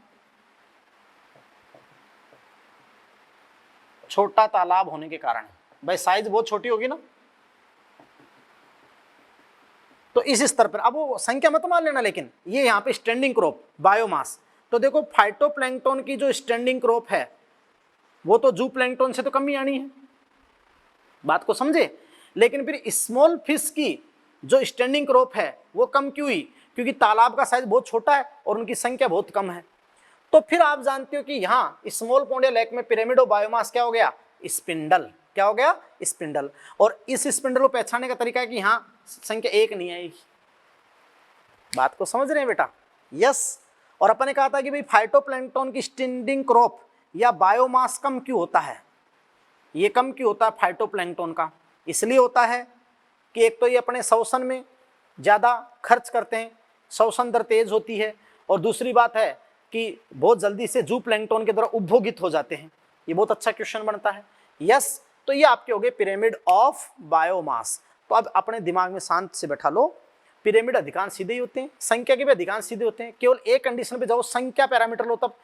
Speaker 1: छोटा तालाब होने के कारण भाई साइज बहुत छोटी होगी ना। तो इस स्तर पर, अब वो संख्या मत मान लेना, लेकिन ये यहाँ पे स्टैंडिंग क्रॉप बायोमास। तो देखो फाइटोप्लैंक्टन की जो स्टैंडिंग क्रॉप है वो तो जू प्लैंक्टन से तो कम ही आनी है, बात को समझे। लेकिन फिर स्मॉल फिश की जो स्टैंडिंग क्रॉप है वो कम क्यों हुई, क्योंकि तालाब का साइज बहुत छोटा है और उनकी संख्या बहुत कम है। तो फिर आप जानते हो कि यहाँ स्मॉल पॉन्ड या लेक में पिरामिड ऑफ बायोमास क्या हो गया, स्पिंडल। क्या हो गया, स्पिंडल। और इस स्पिंडल को पहचानने का तरीका है कि यहाँ संख्या एक नहीं आएगी, बात को समझ रहे हैं बेटा, यस। और अपन ने कहा था कि भाई फाइटोप्लैंक्टन की स्टैंडिंग क्रॉप या बायोमास कम क्यों होता है, ये कम क्यों होता है फाइटोप्लैंक्टन का, इसलिए होता है कि एक तो ये अपने श्वसन में ज़्यादा खर्च करते हैं, श्वसन दर तेज होती है, और दूसरी बात है कि बहुत जल्दी से जू प्लैंक्टन के द्वारा उपभोगित हो जाते हैं। ये बहुत अच्छा क्वेश्चन बनता है, यस। तो ये आपके हो गए पिरामिड ऑफ बायोमास। तो अब अपने दिमाग में शांत से बैठा लो, पिरामिड अधिकांश सीधे ही होते हैं, संख्या के भी अधिकांश सीधे होते हैं, केवल एक कंडीशन पे जाओ, संख्या पैरामीटर लो तब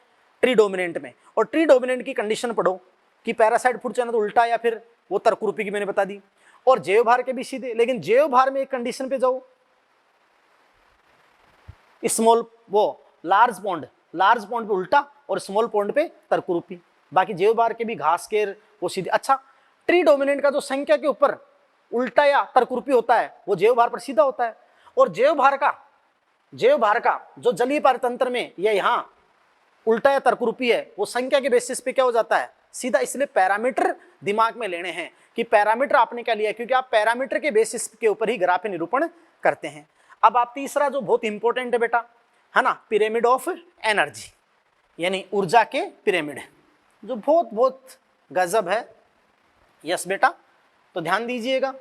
Speaker 1: ट्री डोमिनेंट में, और ट्री डोमिनेंट की कंडीशन पढ़ो कि पैरासाइट फूड चैनल तो उल्टा या फिर वो तर्करूपी की मैंने बता दी, और जैव भार के भी सीधे। लेकिन जैव भार में एक कंडीशन पे जाओ स्मॉल वो लार्ज पॉन्ड पे उल्टा और स्मॉल पॉन्ड पे तर्करूपी। बाकी जैवभार के भी घास केर वो सीधे। अच्छा, ट्री डोमिनेंट का जो संख्या के ऊपर उल्टा या तर्करूपी होता है वो जैवभार पर सीधा होता है, और जैवभार का जो जलीय पारतंत्र में या यहाँ उल्टा या तर्करूपी है वो संख्या के बेसिस पे क्या हो जाता है, सीधा। इसलिए पैरामीटर दिमाग में लेने हैं कि पैरामीटर आपने क्या लिया, क्योंकि आप पैरामीटर के बेसिस के ऊपर ही ग्राफ निरूपण करते हैं। अब आप तीसरा जो बहुत इंपॉर्टेंट है बेटा, है ना, पिरामिड ऑफ एनर्जी, यानी ऊर्जा के पिरामिड, जो बहुत बहुत गजब है। यस बेटा, तो ध्यान दीजिएगा।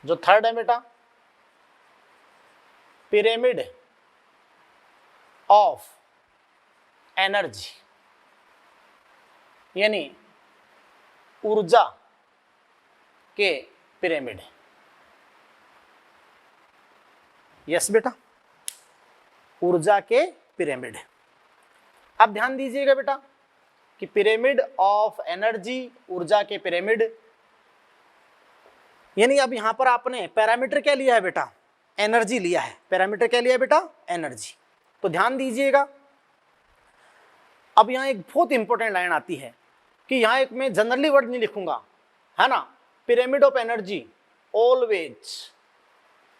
Speaker 1: जो थर्ड है बेटा, पिरामिड ऑफ एनर्जी, यानी ऊर्जा के पिरामिड। यस बेटा, ऊर्जा के पिरामिड। अब ध्यान दीजिएगा बेटा कि पिरामिड ऑफ एनर्जी, ऊर्जा के पिरामिड, यानी अब यहां पर आपने पैरामीटर क्या लिया है बेटा, एनर्जी लिया है। पैरामीटर क्या लिया है बेटा, एनर्जी। तो ध्यान दीजिएगा, अब यहां एक बहुत इंपॉर्टेंट लाइन आती है कि यहां एक मैं जनरली वर्ड नहीं लिखूंगा, है ना, पिरामिड ऑफ एनर्जी ऑलवेज,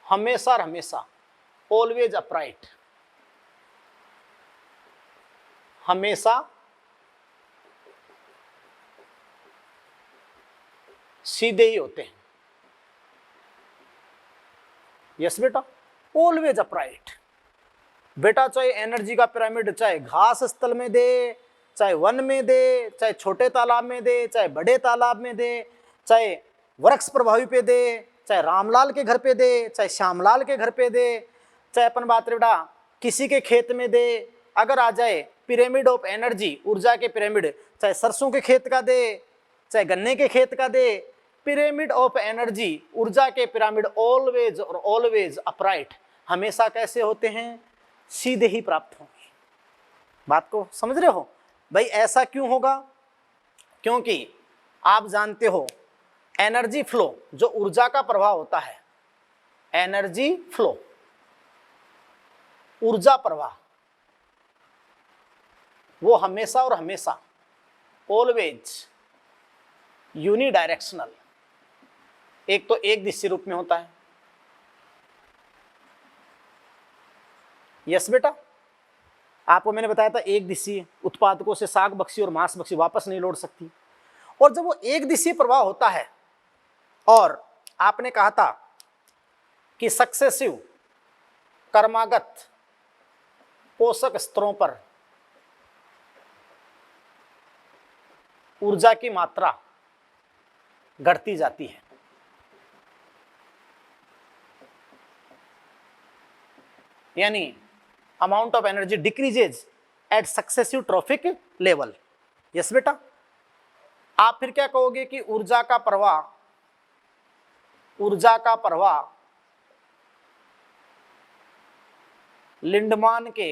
Speaker 1: हमेशा और हमेशा, ऑलवेज अपराइट, हमेशा सीधे ही होते हैं। यस बेटा, ऑलवेज अपराइट। बेटा चाहे एनर्जी का पिरामिड चाहे घास स्थल में दे, चाहे वन में दे, चाहे छोटे तालाब में दे, चाहे बड़े तालाब में दे, चाहे वृक्ष प्रभावी पे दे, चाहे रामलाल के घर पे दे, चाहे श्यामलाल के घर पे दे, चाहे अपन बात बेटा किसी के खेत में दे, अगर आ जाए पिरामिड ऑफ एनर्जी, ऊर्जा के पिरामिड, चाहे सरसों के खेत का दे, चाहे गन्ने के खेत का दे, पिरामिड ऑफ एनर्जी, ऊर्जा के पिरामिड ऑलवेज और ऑलवेज अपराइट, हमेशा कैसे होते हैं, सीधे ही प्राप्त होंगे। बात को समझ रहे हो भाई? ऐसा क्यों होगा? क्योंकि आप जानते हो एनर्जी फ्लो, जो ऊर्जा का प्रवाह होता है, एनर्जी फ्लो, ऊर्जा प्रवाह, वो हमेशा और हमेशा ऑलवेज यूनिडायरेक्शनल, एक तो एक दिशा रूप में होता है। यस बेटा, आपको मैंने बताया था एक दिशा उत्पादकों से शाक बख्शी और मांस बख्शी वापस नहीं लौट सकती। और जब वो एक दिशा प्रवाह होता है, और आपने कहा था कि सक्सेसिव कर्मागत पोषक स्तरों पर ऊर्जा की मात्रा घटती जाती है। यानी amount of energy decreases at successive trophic level. Yes बेटा, आप फिर क्या कहोगे कि ऊर्जा का प्रवाह लिंडमान के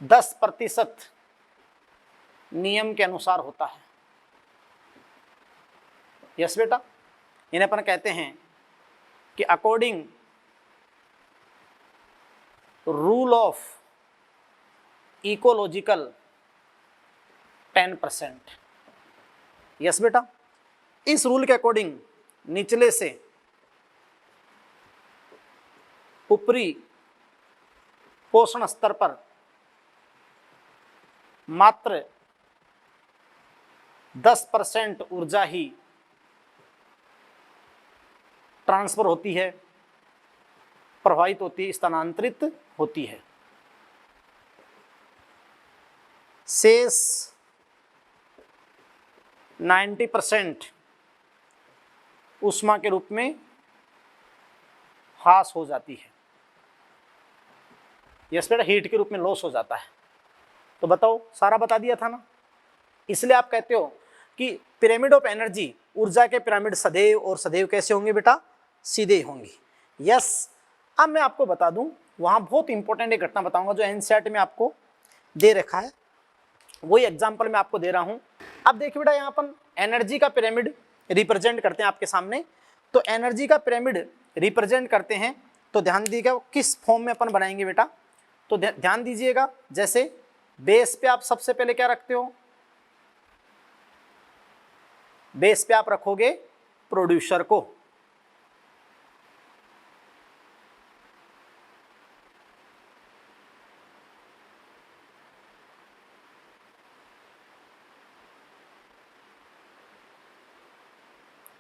Speaker 1: 10% नियम के अनुसार होता है। यस बेटा, इन्हें अपन कहते हैं कि according rule of ecological 10%। Yes बेटा, इस रूल के अकॉर्डिंग निचले से ऊपरी पोषण स्तर पर मात्र 10% ऊर्जा ही ट्रांसफर होती है, प्रवाहित होती है, स्थानांतरित होती है। शेष 90% ऊष्मा के रूप में ह्रास हो जाती है। यस बेटा, हीट के रूप में लॉस हो जाता है। तो बताओ, सारा बता दिया था ना। इसलिए आप कहते हो कि पिरामिड ऑफ एनर्जी, ऊर्जा के पिरामिड सदैव और सदैव कैसे होंगे बेटा, सीधे होंगे। यस, अब मैं आपको बता दूं, वहां बहुत इंपॉर्टेंट एक घटना बताऊंगा जो एनसीईआरटी में आपको दे रखा है, वही एग्जाम्पल मैं आपको दे रहा हूं। अब देखिए बेटा, यहाँ पर एनर्जी का पिरामिड रिप्रेजेंट करते हैं आपके सामने। तो एनर्जी का पिरामिड रिप्रेजेंट करते हैं, तो ध्यान दीजिएगा किस फॉर्म में अपन बनाएंगे बेटा। तो ध्यान दीजिएगा, जैसे बेस पे आप सबसे पहले क्या रखते हो, बेस पे आप रखोगे प्रोड्यूसर को।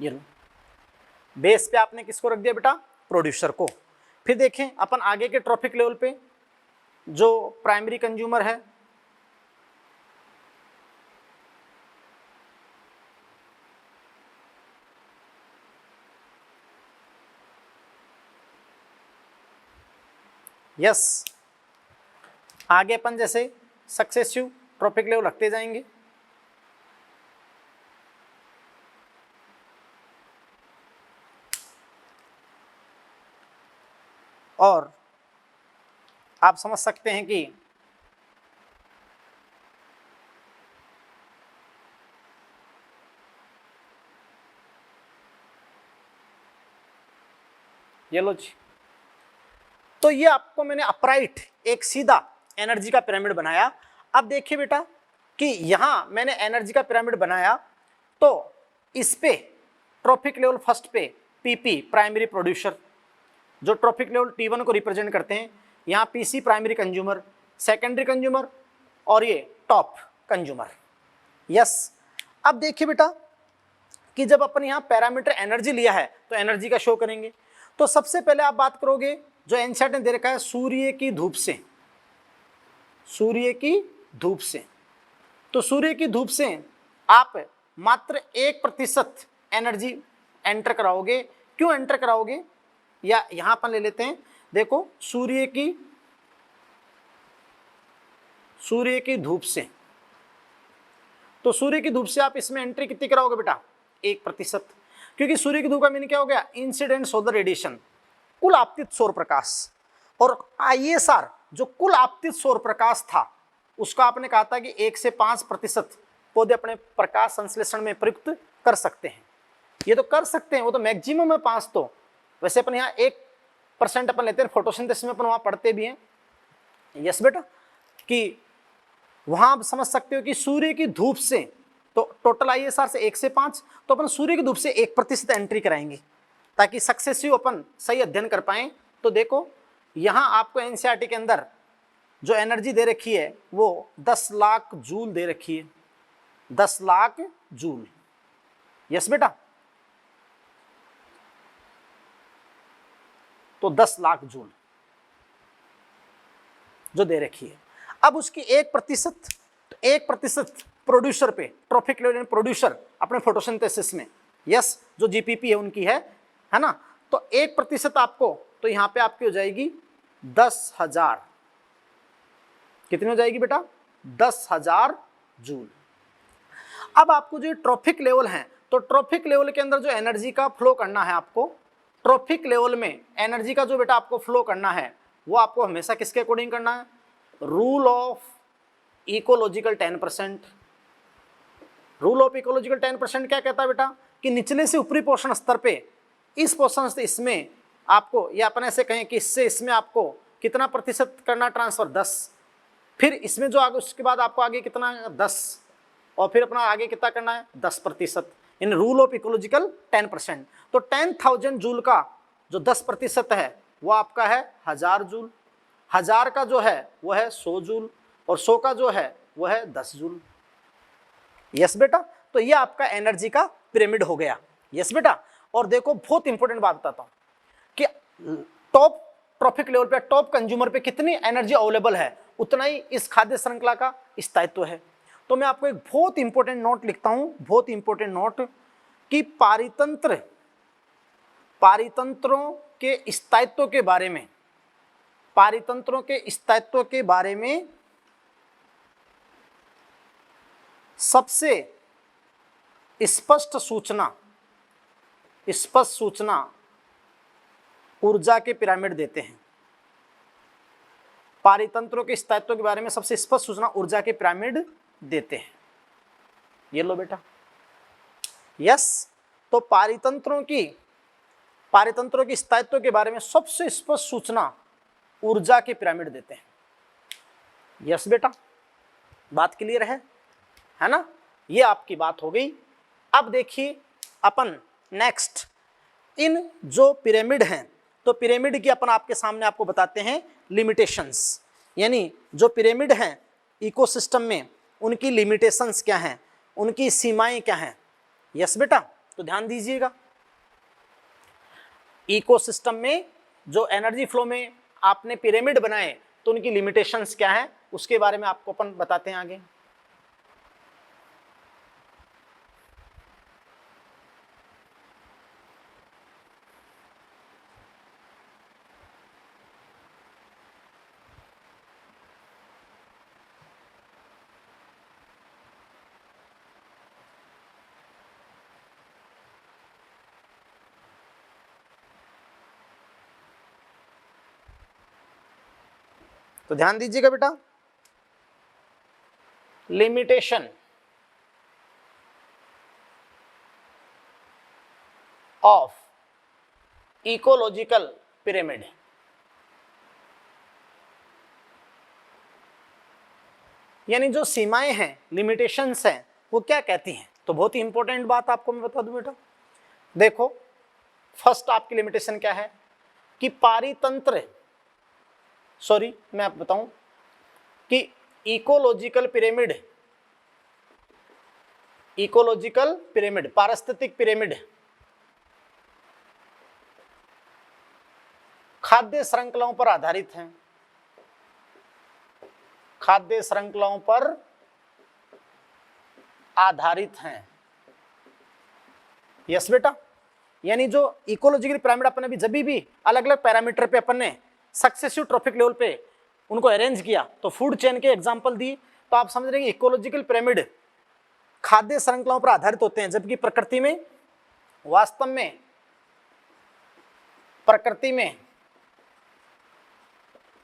Speaker 1: ये लो, बेस पे आपने किसको रख दिया बेटा, प्रोड्यूसर को। फिर देखें अपन आगे के ट्रॉफिक लेवल पे जो प्राइमरी कंज्यूमर है, यस, आगे अपन जैसे सक्सेसिव ट्रॉफिक लेवल रखते जाएंगे। और आप समझ सकते हैं कि ये लो जी, तो ये आपको मैंने अपराइट एक सीधा एनर्जी का पिरामिड बनाया। अब देखिए बेटा कि यहां मैंने एनर्जी का पिरामिड बनाया, तो इस पे ट्रॉफिक लेवल फर्स्ट पे पीपी प्राइमरी प्रोड्यूसर, जो ट्रॉफिक लेवल T1 को रिप्रेजेंट करते हैं, यहाँ PC primary consumer, secondary consumer, और ये टॉप कंज्यूमर। यस, अब देखिए बेटा कि जब अपन यहाँ पैरामीटर एनर्जी लिया है तो एनर्जी का शो करेंगे। तो सबसे पहले आप बात करोगे जो एनसीईआरटी ने दे रखा है, सूर्य की धूप से, सूर्य की धूप से। तो सूर्य की धूप से आप मात्र 1% एनर्जी एंटर कराओगे। क्यों एंटर कराओगे, या यहां पर ले लेते हैं, देखो सूर्य की धूप से, तो सूर्य की धूप से आप इसमें एंट्री कितनी कराओगे बेटा, 1%। क्योंकि सूर्य की धूप का मीनिंग क्या हो गया, इंसिडेंट सोलर रेडिएशन, कुल आपतित सौर प्रकाश। और ISR जो कुल आपतित सौर प्रकाश था, उसका आपने कहा था कि 1 से 5% पौधे अपने प्रकाश संश्लेषण में प्रयुक्त कर सकते हैं। ये तो कर सकते हैं, वो तो मैक्सिमम है 5। तो वैसे अपन यहाँ 1% अपन लेते हैं, फोटोसिंथेसिस में अपन वहाँ पढ़ते भी हैं। यस बेटा, कि वहाँ आप समझ सकते हो कि सूर्य की धूप से, तो टोटल ISR से 1 से 5, तो अपन सूर्य की धूप से 1% एंट्री कराएंगे ताकि सक्सेसिव अपन सही अध्ययन कर पाएं। तो देखो यहाँ आपको एनसीईआरटी के अंदर जो एनर्जी दे रखी है वो 10 लाख जूल दे रखी है, 10 लाख जूल। यस बेटा, तो 10 लाख जूल जो दे रखी है। अब उसकी 1% प्रोड्यूसर पे, ट्रॉफिक लेवल प्रोड्यूसर अपने फोटोसिंथेसिस में, यस, जो जीपीपी है उनकी है ना। तो 1% आपको, तो यहां पे आपकी हो जाएगी 10,000, कितनी हो जाएगी बेटा, 10,000 जूल। अब आपको जो ट्रॉफिक लेवल है, तो ट्रॉफिक लेवल के अंदर जो एनर्जी का फ्लो करना है आपको, ट्रॉफिक लेवल में एनर्जी का जो बेटा आपको फ्लो करना है वो आपको हमेशा किसके अकॉर्डिंग करना है, rule of ecological 10%। Rule of ecological 10% क्या कहता है बेटा, कि निचले से ऊपरी पोषण स्तर पे, इस पोषण से इसमें आपको, या अपन ऐसे कहें कि इससे इसमें आपको कितना प्रतिशत करना ट्रांसफर, 10। फिर इसमें जो आगे, उसके बाद आपको आगे कितना, 10, और फिर अपना आगे कितना करना है, 10%। In rule of ecological 10%। तो 10,000 जूल का जो 10% है वो आपका है 1000 जूल, 1000 का जो है वो है 100 जूल, और 100 का जो है वो है 10 जूल। यस बेटा, तो ये आपका एनर्जी का पिरामिड हो गया। यस बेटा, और देखो बहुत इंपॉर्टेंट बात बताता हूं कि टॉप ट्रॉफिक लेवल पे, टॉप कंज्यूमर पे कितनी एनर्जी अवेलेबल है, उतना ही इस खाद्य श्रृंखला का स्थायित्व है। तो मैं आपको एक बहुत इंपॉर्टेंट नोट लिखता हूं, बहुत इंपॉर्टेंट नोट, कि पारितंत्रों के स्थायित्व के बारे में पारितंत्रों के स्थायित्व के बारे में सबसे स्पष्ट सूचना ऊर्जा के पिरामिड देते हैं। पारितंत्रों के स्थायित्व के बारे में सबसे स्पष्ट सूचना ऊर्जा के पिरामिड देते हैं। ये लो बेटा, यस। तो पारितंत्रों की स्थायित्व के बारे में सबसे स्पष्ट सूचना ऊर्जा के पिरामिड देते हैं। यस बेटा, बात क्लियर है ना? ये आपकी बात हो गई। अब देखिए अपन नेक्स्ट इन जो पिरामिड हैं, तो पिरामिड की अपन आपके सामने आपको बताते हैं लिमिटेशंस, यानी जो पिरामिड हैं इकोसिस्टम में उनकी लिमिटेशंस क्या हैं, उनकी सीमाएं क्या हैं। यस बेटा, तो ध्यान दीजिएगा। इकोसिस्टम में जो एनर्जी फ्लो में आपने पिरामिड बनाए तो उनकी लिमिटेशंस क्या है, उसके बारे में आपको अपन बताते हैं आगे। तो ध्यान दीजिएगा बेटा, लिमिटेशन ऑफ इकोलॉजिकल पिरामिड, यानी जो सीमाएं हैं, लिमिटेशंस हैं, वो क्या कहती हैं। तो बहुत ही इंपॉर्टेंट बात आपको मैं बता दूं बेटा। देखो, फर्स्ट आपकी लिमिटेशन क्या है कि मैं आपको बताऊं कि इकोलॉजिकल पिरामिड, पारिस्थितिक पिरामिड खाद्य श्रृंखलाओं पर आधारित हैं। खाद्य श्रृंखलाओं पर आधारित हैं। यस बेटा, यानी जो इकोलॉजिकल पिरामिड अपन ने जब भी अलग अलग पैरामीटर पे अपन ने सक्सेसिव ट्रॉफिक लेवल पे उनको अरेंज किया, तो फूड चेन के एग्जांपल दी, तो आप समझ रहे हैं इकोलॉजिकल पिरामिड खाद्य श्रृंखलाओं पर आधारित होते हैं, जबकि प्रकृति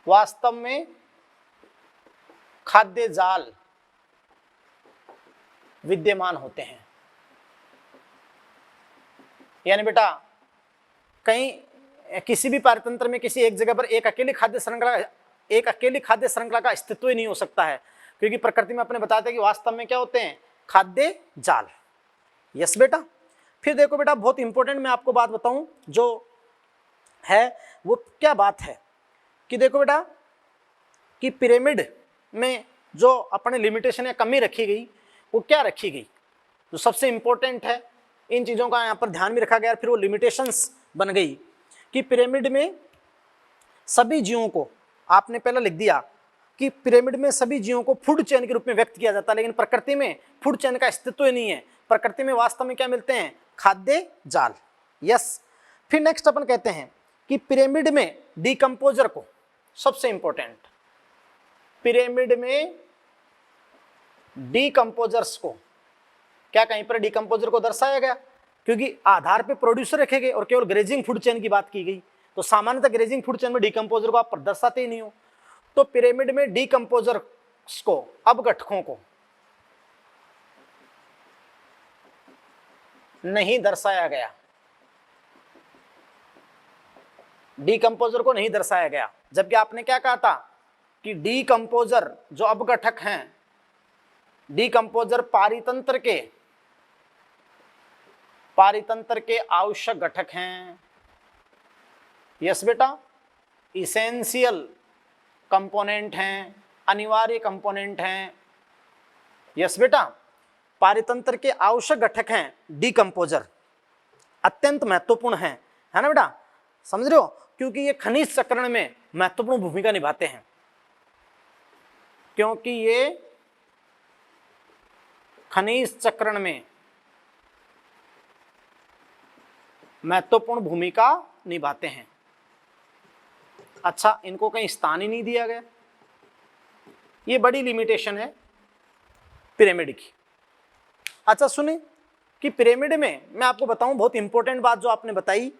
Speaker 1: वास्तव में खाद्य जाल विद्यमान होते हैं। यानी बेटा कहीं किसी भी पारितंत्र में किसी एक जगह पर एक अकेली खाद्य श्रृंखला का अस्तित्व ही नहीं हो सकता है, क्योंकि प्रकृति में अपने बताते हैं कि वास्तव में क्या होते हैं, खाद्य जाल। यस बेटा। फिर देखो बेटा, बहुत इंपॉर्टेंट मैं आपको बात बताऊं जो है वो क्या बात है कि देखो बेटा कि पिरामिड में जो अपने लिमिटेशन या कमी रखी गई वो क्या रखी गई, जो सबसे इंपॉर्टेंट है, इन चीज़ों का यहाँ पर ध्यान भी रखा गया। फिर वो लिमिटेशंस बन गई कि पिरामिड में सभी जीवों को, आपने पहले लिख दिया कि पिरामिड में सभी जीवों को फूड चेन के रूप में व्यक्त किया जाता है, लेकिन प्रकृति में फूड चेन का अस्तित्व ही नहीं है। प्रकृति में वास्तव में क्या मिलते हैं, खाद्य जाल। यस। फिर नेक्स्ट अपन कहते हैं कि पिरामिड में डिकम्पोजर को, सबसे इंपॉर्टेंट, पिरामिड में डिकम्पोजर्स को, क्या कहीं पर डिकम्पोजर को दर्शाया गया, क्योंकि आधार पे प्रोड्यूसर रखे गए और केवल ग्रेजिंग फूड चेन की बात की गई, तो सामान्यतः ग्रेजिंग फूड चेन में डिकम्पोजर को आप दर्शाते ही नहीं हो। तो पिरामिड में डिकम्पोजर को, अपघटकों को नहीं दर्शाया गया, डिकम्पोजर को नहीं दर्शाया गया। जबकि आपने क्या कहा था कि डिकम्पोजर जो अपघटक हैं, डिकम्पोजर पारितंत्र के आवश्यक घटक हैं। यस बेटा, इसेंशियल कंपोनेंट हैं, अनिवार्य कंपोनेंट हैं। यस बेटा, पारितंत्र के आवश्यक घटक हैं डिकम्पोजर, अत्यंत महत्वपूर्ण हैं, है ना बेटा, समझ रहे हो, क्योंकि ये खनिज चक्रण में महत्वपूर्ण भूमिका निभाते हैं, क्योंकि ये खनिज चक्रण में महत्वपूर्ण भूमिका निभाते हैं। अच्छा, इनको कहीं स्थान ही नहीं दिया गया। ये बड़ी लिमिटेशन है पिरामिड की। अच्छा सुनिए कि पिरामिड में मैं आपको बताऊं बहुत इंपॉर्टेंट बात जो आपने बताई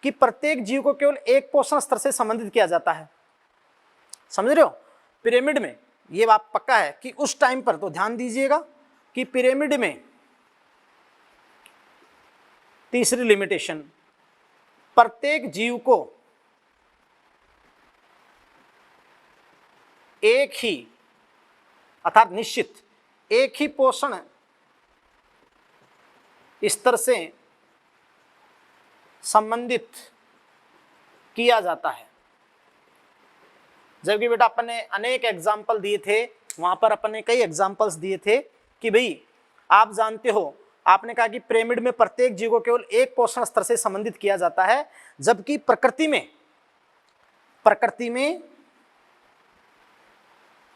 Speaker 1: कि प्रत्येक जीव को केवल एक पोषण स्तर से संबंधित किया जाता है। समझ रहे हो? पिरामिड में ये बात पक्का है कि उस टाइम पर, तो ध्यान दीजिएगा कि पिरामिड में तीसरी लिमिटेशन, प्रत्येक जीव को एक ही अर्थात निश्चित एक ही पोषण स्तर से संबंधित किया जाता है। जबकि बेटा अपन ने अनेक एग्जाम्पल दिए थे, वहां पर अपन ने कई एग्जाम्पल्स दिए थे कि भाई आप जानते हो, आपने कहा कि पिरामिड में प्रत्येक जीव को केवल एक पोषण स्तर से संबंधित किया जाता है, जबकि प्रकृति में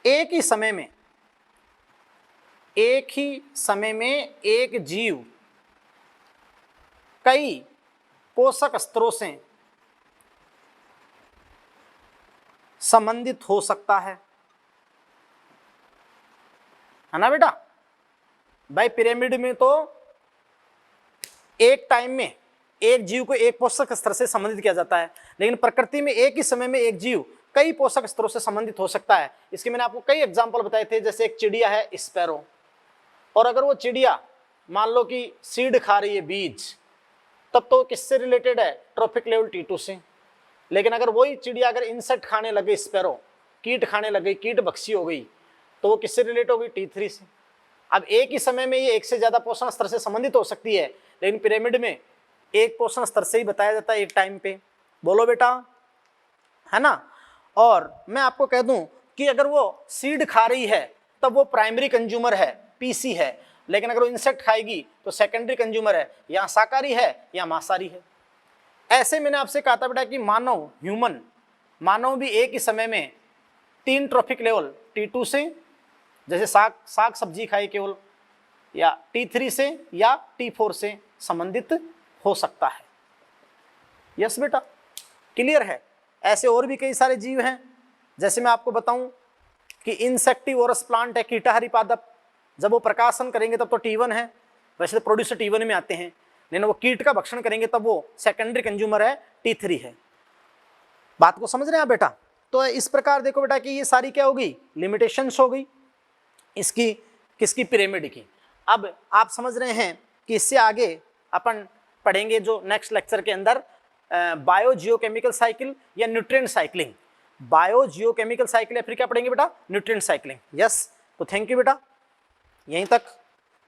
Speaker 1: एक ही समय में एक जीव कई पोषक स्तरों से संबंधित हो सकता है ना बेटा? भाई पिरामिड में तो एक टाइम में एक जीव को एक पोषक स्तर से संबंधित किया जाता है, लेकिन प्रकृति में एक ही समय में एक जीव कई पोषक स्तरों से संबंधित हो सकता है। इसके मैंने आपको कई एग्जाम्पल बताए थे, जैसे एक चिड़िया है स्पैरो, और अगर वो चिड़िया मान लो कि सीड खा रही है, बीज, तब तो किससे रिलेटेड है? ट्रॉफिक लेवल T2 से। लेकिन अगर वही चिड़िया अगर इंसेक्ट खाने लगे, स्पैरो कीट खाने लगे, कीट भक्षी हो गई, तो वो किससे रिलेट होगी? T3 से। अब एक ही समय में ये एक से ज्यादा पोषण स्तर से संबंधित हो सकती है, लेकिन पिरामिड में एक पोषण स्तर से ही बताया जाता है एक टाइम पे। बोलो बेटा, है ना? और मैं आपको कह दूं कि अगर वो सीड खा रही है तब वो प्राइमरी कंज्यूमर है, PC है, लेकिन अगर वो इंसेक्ट खाएगी तो सेकेंडरी कंज्यूमर है, या शाकाहारी है या मांसाहारी है। ऐसे मैंने आपसे कहा था बेटा कि मानव भी एक ही समय में 3 ट्रॉफिक लेवल T2 से, जैसे साग सब्जी खाई केवल, या T3 से या T4 से संबंधित हो सकता है। यस बेटा, क्लियर है? ऐसे और भी कई सारे जीव हैं, जैसे मैं आपको बताऊं कि इंसेक्टिवोरस प्लांट है, कीटाहारी पादप, जब वो प्रकाशन करेंगे तब तो T1 है, वैसे तो प्रोड्यूसर T1 में आते हैं, लेकिन वो कीट का भक्षण करेंगे तब वो सेकेंडरी कंज्यूमर है, T3 है। बात को समझ रहे हैं आप बेटा? तो इस प्रकार देखो बेटा कि ये सारी क्या होगी? लिमिटेशंस हो गई इसकी, किसकी? पिरामिड की। अब आप समझ रहे हैं कि इससे आगे अपन पढ़ेंगे जो नेक्स्ट लेक्चर के अंदर बायो जियोकेमिकल साइकिल या nutrient cycling. Bio geochemical cycle या फिर क्या पढ़ेंगे बेटा? Nutrient cycling. यस, तो थैंक यू बेटा, यहीं तक